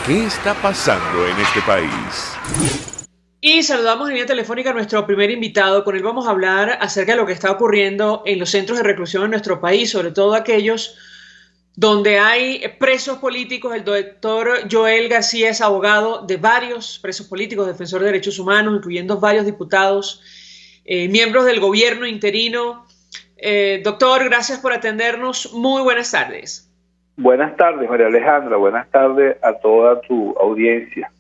¿Qué está pasando en este país? Y saludamos en línea telefónica a nuestro primer invitado. Con él vamos a hablar acerca de lo que está ocurriendo en los centros de reclusión en nuestro país, sobre todo aquellos donde hay presos políticos. El doctor Joel García es abogado de varios presos políticos, defensor de derechos humanos, incluyendo varios diputados, miembros del gobierno interino. Doctor, gracias por atendernos. Muy buenas tardes. Buenas tardes, María Alejandra. Buenas tardes a toda tu audiencia.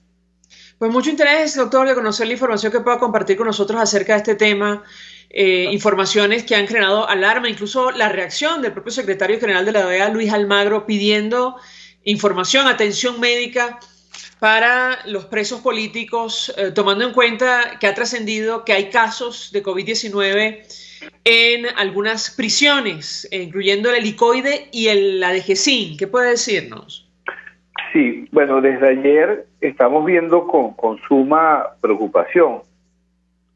Pues mucho interés, doctor, de conocer la información que pueda compartir con nosotros acerca de este tema, informaciones que han generado alarma, incluso la reacción del propio secretario general de la OEA, Luis Almagro, pidiendo información, atención médica para los presos políticos, tomando en cuenta que ha trascendido que hay casos de COVID-19 en algunas prisiones, incluyendo el helicoide y la de Gesín. ¿Qué puede decirnos? Sí, bueno, desde ayer estamos viendo con suma preocupación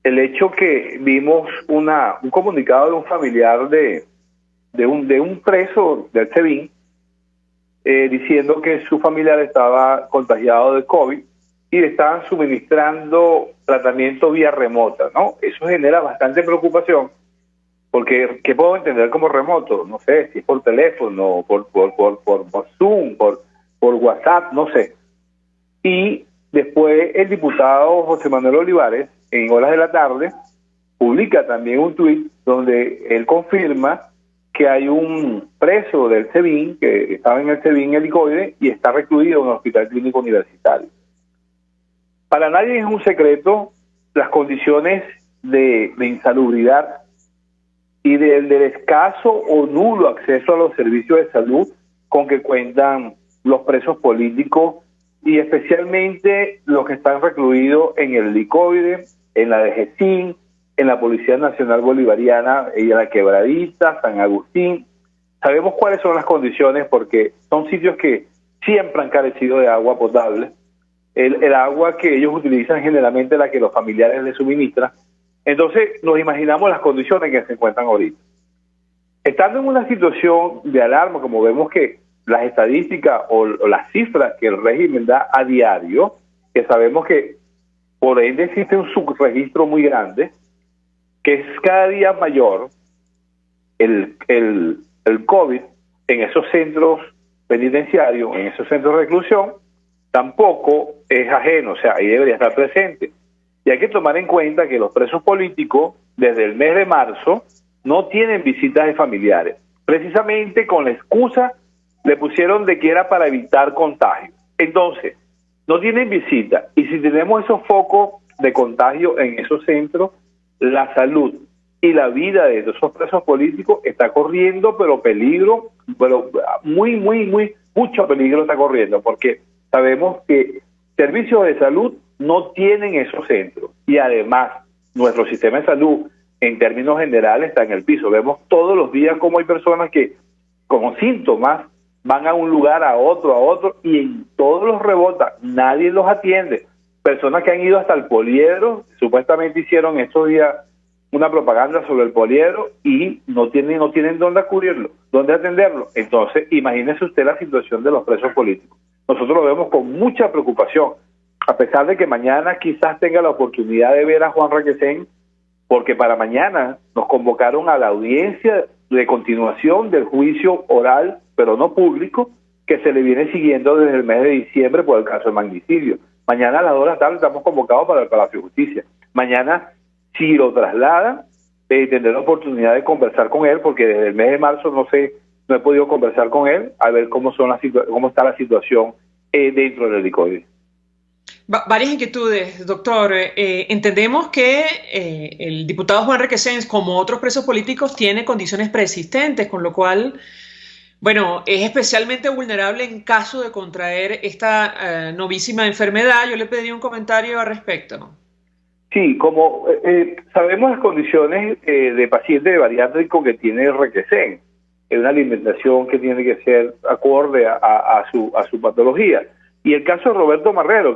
el hecho que vimos un comunicado de un familiar de un preso del SEBIN diciendo que su familiar estaba contagiado de COVID y le estaban suministrando tratamiento vía remota, ¿no? Eso genera bastante preocupación porque ¿qué puedo entender como remoto? No sé, si es por teléfono, por Zoom, por WhatsApp, no sé. Y después el diputado José Manuel Olivares, en horas de la tarde, publica también un tuit donde él confirma que hay un preso del SEBIN, que estaba en el SEBIN helicoide y está recluido en un hospital clínico universitario. Para nadie es un secreto las condiciones de insalubridad y del escaso o nulo acceso a los servicios de salud con que cuentan los presos políticos y especialmente los que están recluidos en el helicoide, en la de Gesín, en la Policía Nacional Bolivariana, en la Quebradita, San Agustín. Sabemos cuáles son las condiciones porque son sitios que siempre han carecido de agua potable. El agua que ellos utilizan generalmente la que los familiares les suministran. Entonces nos imaginamos las condiciones en que se encuentran ahorita. Estando en una situación de alarma, como vemos que las estadísticas o las cifras que el régimen da a diario, que sabemos que por ende existe un subregistro muy grande, que es cada día mayor el COVID en esos centros penitenciarios, en esos centros de reclusión, tampoco es ajeno, o sea, ahí debería estar presente. Y hay que tomar en cuenta que los presos políticos, desde el mes de marzo, no tienen visitas de familiares. Precisamente con la excusa le pusieron de que era para evitar contagio. Entonces, no tienen visita. Y si tenemos esos focos de contagio en esos centros, la salud y la vida de esos presos políticos está corriendo, pero peligro, pero mucho peligro está corriendo, porque sabemos que servicios de salud no tienen esos centros. Y además, nuestro sistema de salud, en términos generales, está en el piso. Vemos todos los días cómo hay personas que, con síntomas, van a un lugar, a otro, y en todos los rebotan, nadie los atiende. Personas que han ido hasta el poliedro, supuestamente hicieron estos días una propaganda sobre el poliedro y no tienen dónde acudirlo, dónde atenderlo. Entonces, imagínese usted la situación de los presos políticos. Nosotros lo vemos con mucha preocupación, a pesar de que mañana quizás tenga la oportunidad de ver a Juan Requesén, porque para mañana nos convocaron a la audiencia de continuación del juicio oral, pero no público, que se le viene siguiendo desde el mes de diciembre por el caso de magnicidio. Mañana a las 2 de la tarde estamos convocados para el Palacio de Justicia. Mañana, si lo trasladan, tendré la oportunidad de conversar con él, porque desde el mes de marzo no he podido conversar con él, a ver cómo está la situación dentro del helicoide. Varias inquietudes, doctor. Entendemos que el diputado Juan Requesén, como otros presos políticos, tiene condiciones preexistentes, con lo cual, bueno, es especialmente vulnerable en caso de contraer esta novísima enfermedad. Yo le pediría un comentario al respecto. Sí, como sabemos las condiciones de paciente bariátrico que tiene Requesén, es una alimentación que tiene que ser acorde a su patología. Y el caso de Roberto Marrero,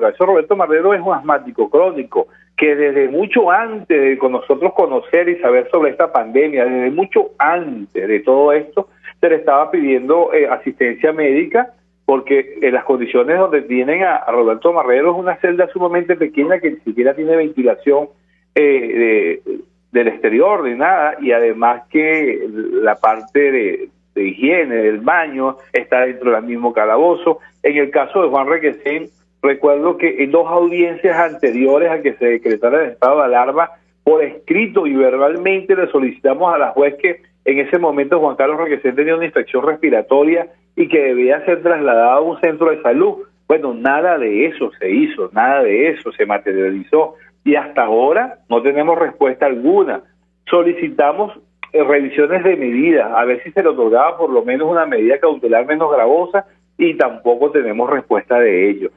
es un asmático crónico que desde mucho antes de nosotros conocer y saber sobre esta pandemia, desde mucho antes de todo esto, se le estaba pidiendo asistencia médica porque en las condiciones donde tienen a Roberto Marrero es una celda sumamente pequeña que ni siquiera tiene ventilación del exterior, de nada, y además que la parte de higiene del baño está dentro del mismo calabozo. En el caso de Juan Requesén, recuerdo que en 2 audiencias anteriores a que se decretara el estado de alarma, por escrito y verbalmente le solicitamos a la juez que en ese momento Juan Carlos Requesén tenía una infección respiratoria y que debía ser trasladado a un centro de salud. Bueno, nada de eso se hizo, nada de eso se materializó y hasta ahora no tenemos respuesta alguna. Solicitamos revisiones de medidas, a ver si se le otorgaba por lo menos una medida cautelar menos gravosa y tampoco tenemos respuesta de ello.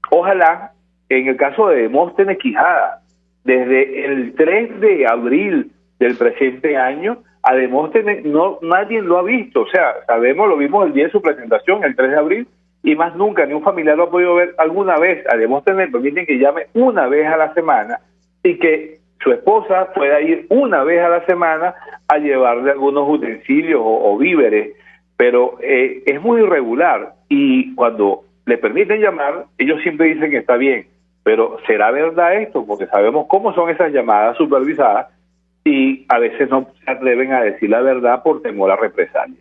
Ojalá, en el caso de Demóstenes Quijada, desde el 3 de abril del presente año, a Demóstenes nadie lo ha visto, o sea, lo vimos el día de su presentación, el 3 de abril, y más nunca, ni un familiar lo ha podido ver alguna vez. A Demóstenes le permiten que llame una vez a la semana y que su esposa pueda ir una vez a la semana a llevarle algunos utensilios o víveres, pero es muy irregular y cuando le permiten llamar, ellos siempre dicen que está bien, pero ¿será verdad esto? Porque sabemos cómo son esas llamadas supervisadas y a veces no se atreven a decir la verdad por temor a represalias.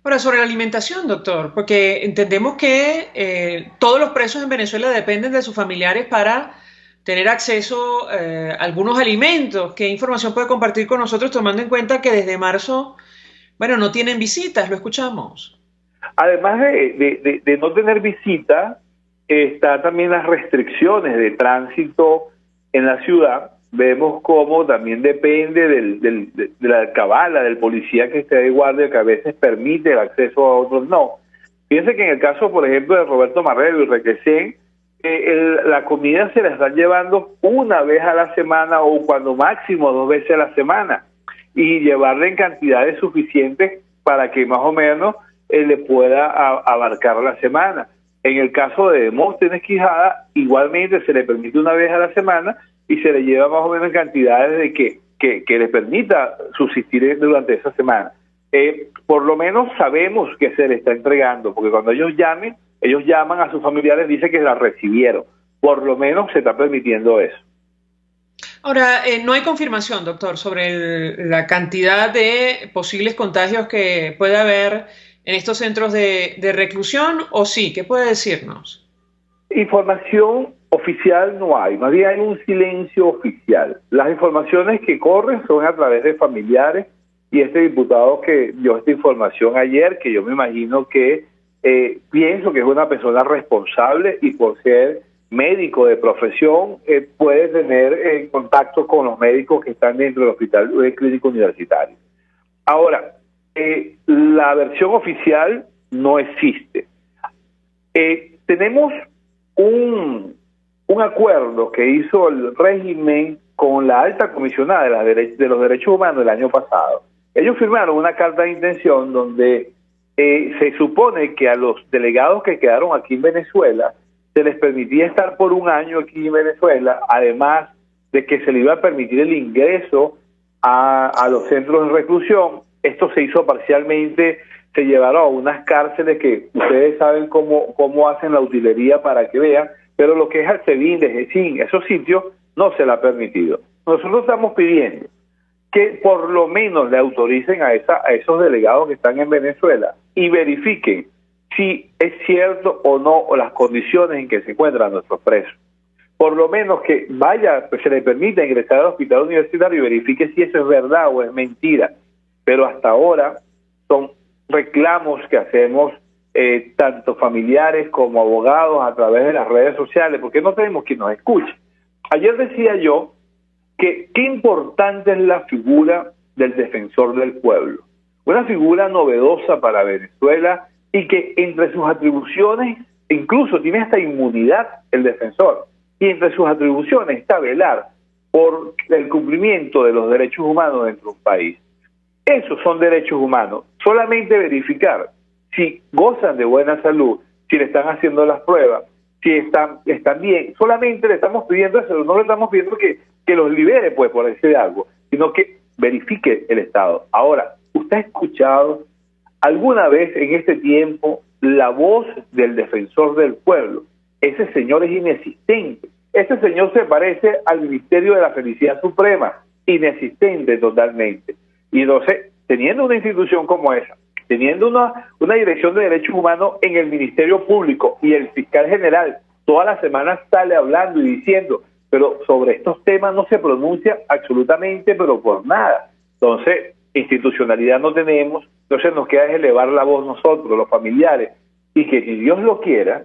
Ahora, sobre la alimentación, doctor, porque entendemos que todos los presos en Venezuela dependen de sus familiares para tener acceso a algunos alimentos. ¿Qué información puede compartir con nosotros tomando en cuenta que desde marzo, bueno, no tienen visitas? Lo escuchamos. Además de no tener visitas, está también las restricciones de tránsito en la ciudad. Vemos cómo también depende de la alcabala, del policía que esté de guardia, que a veces permite el acceso a otros no. Fíjense que en el caso, por ejemplo, de Roberto Marrero y Requesén, la comida se la están llevando una vez a la semana o cuando máximo 2 veces a la semana y llevarle en cantidades suficientes para que más o menos le pueda abarcar la semana. En el caso de Demóstenes Quijada, igualmente se le permite una vez a la semana y se le lleva más o menos en cantidades de que le permita subsistir durante esa semana. Por lo menos sabemos que se le está entregando, porque cuando ellos llaman a sus familiares, dicen que la recibieron. Por lo menos se está permitiendo eso. Ahora, no hay confirmación, doctor, sobre la cantidad de posibles contagios que puede haber en estos centros de reclusión, ¿o sí? ¿Qué puede decirnos? Información oficial no hay, más bien hay un silencio oficial. Las informaciones que corren son a través de familiares y este diputado que dio esta información ayer, que yo me imagino que pienso que es una persona responsable y por ser médico de profesión puede tener contacto con los médicos que están dentro del hospital clínico universitario. Ahora, la versión oficial no existe. Tenemos un acuerdo que hizo el régimen con la alta comisionada de los derechos humanos el año pasado. Ellos firmaron una carta de intención donde se supone que a los delegados que quedaron aquí en Venezuela se les permitía estar por 1 año aquí en Venezuela, además de que se le iba a permitir el ingreso a los centros de reclusión. Esto se hizo parcialmente, se llevaron a unas cárceles que ustedes saben cómo hacen la utilería para que vean, pero lo que es Arcevin, Dejecín, esos sitios no se le ha permitido. Nosotros estamos pidiendo que por lo menos le autoricen a esos delegados que están en Venezuela y verifiquen si es cierto o no o las condiciones en que se encuentran nuestros presos. Por lo menos que se le permita ingresar al hospital universitario y verifique si eso es verdad o es mentira. Pero hasta ahora son reclamos que hacemos tanto familiares como abogados a través de las redes sociales, porque no tenemos quien nos escuche. Ayer decía yo que qué importante es la figura del defensor del pueblo, una figura novedosa para Venezuela y que entre sus atribuciones, incluso tiene esta inmunidad el defensor, y entre sus atribuciones está velar por el cumplimiento de los derechos humanos dentro de un país. Esos son derechos humanos. Solamente verificar si gozan de buena salud, si le están haciendo las pruebas, si están bien. Solamente le estamos pidiendo eso, no le estamos pidiendo que los libere, pues, por decir algo, sino que verifique el estado. Ahora, ¿usted ha escuchado alguna vez en este tiempo la voz del defensor del pueblo. Ese señor es inexistente. Ese señor se parece al Ministerio de la Felicidad Suprema, inexistente totalmente. Y entonces, teniendo una institución como esa, teniendo una dirección de derechos humanos en el Ministerio Público y el fiscal general todas las semanas sale hablando y diciendo, pero sobre estos temas no se pronuncia absolutamente, pero por nada. Entonces, institucionalidad no tenemos, entonces nos queda elevar la voz nosotros, los familiares, y que si Dios lo quiera,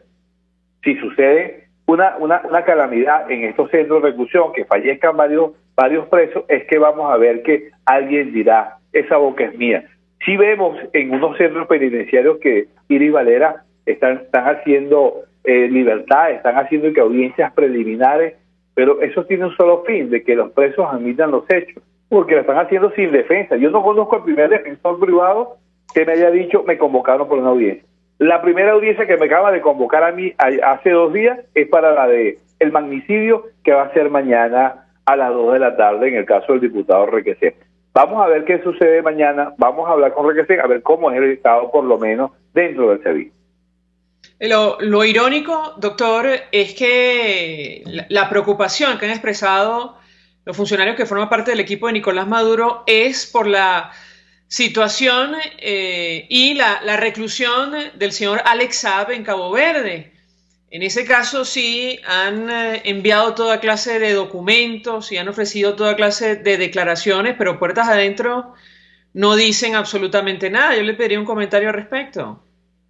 si sucede una calamidad en estos centros de reclusión, que fallezcan varios presos, es que vamos a ver que alguien dirá, esa boca es mía. Si vemos en unos centros penitenciarios que Iris Valera están haciendo libertad, están haciendo que audiencias preliminares, pero eso tiene un solo fin, de que los presos admitan los hechos, porque lo están haciendo sin defensa. Yo no conozco al primer defensor privado que me haya dicho, me convocaron por una audiencia. La primera audiencia que me acaba de convocar a mí hace 2 días es para la de el magnicidio, que va a ser mañana a las 2 de la tarde en el caso del diputado Requesén. Vamos a ver qué sucede mañana, vamos a hablar con Requesén, a ver cómo es el estado, por lo menos, dentro del SEBIN. Lo irónico, doctor, es que la preocupación que han expresado los funcionarios que forman parte del equipo de Nicolás Maduro es por la situación y la reclusión del señor Alex Saab en Cabo Verde. En ese caso sí han enviado toda clase de documentos y han ofrecido toda clase de declaraciones, pero puertas adentro no dicen absolutamente nada. Yo le pediría un comentario al respecto.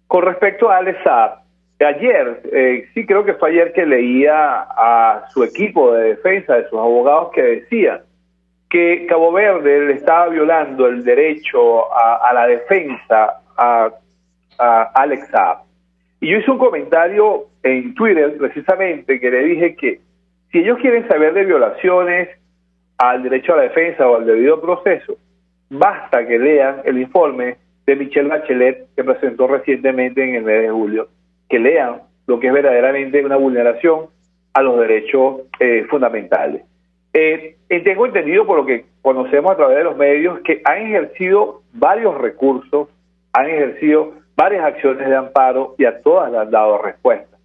Con respecto a Alex Saab, ayer, sí creo que fue ayer que leía a su equipo de defensa, de sus abogados, que decían que Cabo Verde le estaba violando el derecho a la defensa a Alex Saab. Y yo hice un comentario en Twitter, precisamente, que le dije que si ellos quieren saber de violaciones al derecho a la defensa o al debido proceso, basta que lean el informe de Michelle Bachelet, que presentó recientemente en el mes de julio, que lean lo que es verdaderamente una vulneración a los derechos fundamentales. Tengo entendido, por lo que conocemos a través de los medios, que han ejercido varios recursos, han ejercido varias acciones de amparo y a todas le han dado respuesta.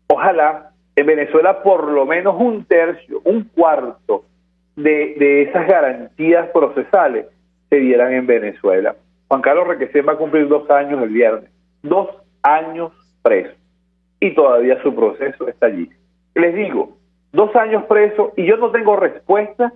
Ojalá en Venezuela por lo menos 1/3, 1/4 de esas garantías procesales se dieran en Venezuela. Juan Carlos Requesén va a cumplir 2 años el viernes, 2 años preso, y todavía su proceso está allí. Les digo, 2 años preso y yo no tengo respuesta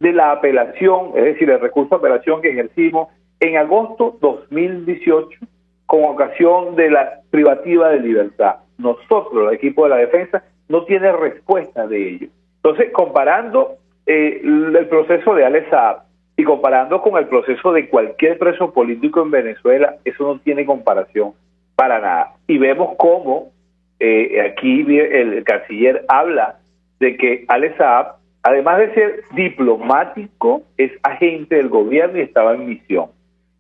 de la apelación, es decir, el recurso de apelación que ejercimos en agosto 2018 con ocasión de la privativa de libertad. Nosotros, el equipo de la defensa, no tiene respuesta de ello. Entonces, comparando el proceso de Alex Saab y comparando con el proceso de cualquier preso político en Venezuela, eso no tiene comparación para nada. Y vemos cómo aquí el canciller habla de que Alex Saab, además de ser diplomático, es agente del gobierno y estaba en misión.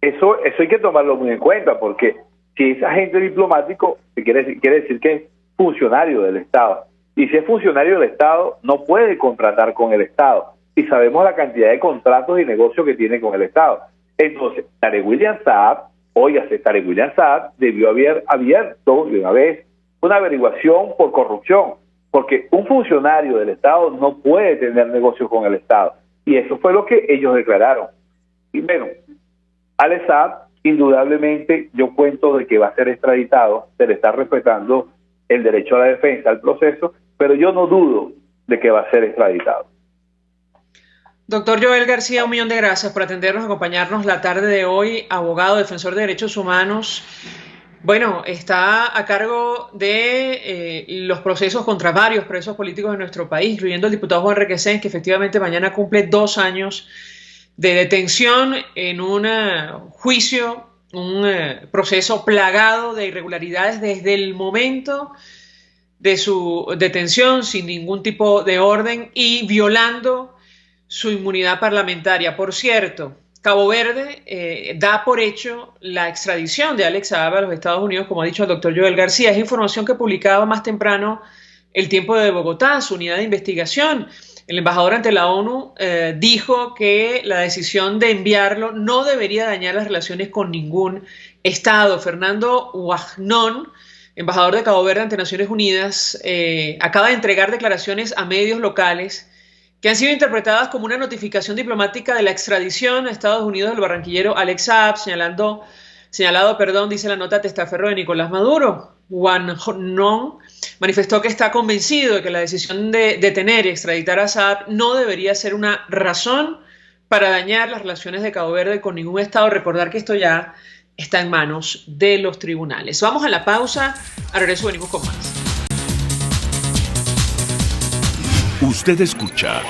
Eso hay que tomarlo muy en cuenta, porque si es agente diplomático, quiere decir que es funcionario del Estado. Y si es funcionario del Estado, no puede contratar con el Estado. Y sabemos la cantidad de contratos y negocios que tiene con el Estado. Entonces, Tarek William Saab, Tarek William Saab debió haber abierto de una vez una averiguación por corrupción, porque un funcionario del Estado no puede tener negocios con el Estado. Y eso fue lo que ellos declararon. Y bueno, Alex Saab, indudablemente, yo cuento de que va a ser extraditado, se le está respetando el derecho a la defensa, al proceso, pero yo no dudo de que va a ser extraditado. Doctor Joel García, 1.000.000 de gracias por atendernos, acompañarnos la tarde de hoy, abogado, defensor de derechos humanos. Bueno, está a cargo de los procesos contra varios presos políticos de nuestro país, incluyendo el diputado Juan Requesén, que efectivamente mañana cumple 2 años de detención en un juicio, un proceso plagado de irregularidades desde el momento de su detención, sin ningún tipo de orden y violando su inmunidad parlamentaria. Por cierto, Cabo Verde da por hecho la extradición de Alex Saab a los Estados Unidos, como ha dicho el doctor Joel García. Es información que publicaba más temprano El Tiempo de Bogotá, su unidad de investigación. El embajador ante la ONU dijo que la decisión de enviarlo no debería dañar las relaciones con ningún Estado, Fernando Guagnón, embajador de Cabo Verde ante Naciones Unidas, acaba de entregar declaraciones a medios locales que han sido interpretadas como una notificación diplomática de la extradición a Estados Unidos del barranquillero Alex Saab, señalado, dice la nota, testaferro de Nicolás Maduro. Guagnón manifestó que está convencido de que la decisión de detener y extraditar a Saab no debería ser una razón para dañar las relaciones de Cabo Verde con ningún Estado. Recordar que esto ya está en manos de los tribunales. Vamos a la pausa, al regreso venimos con más. Usted escucha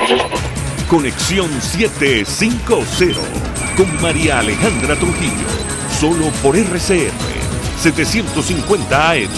Conexión 750 con María Alejandra Trujillo, solo por RCR 750 AM.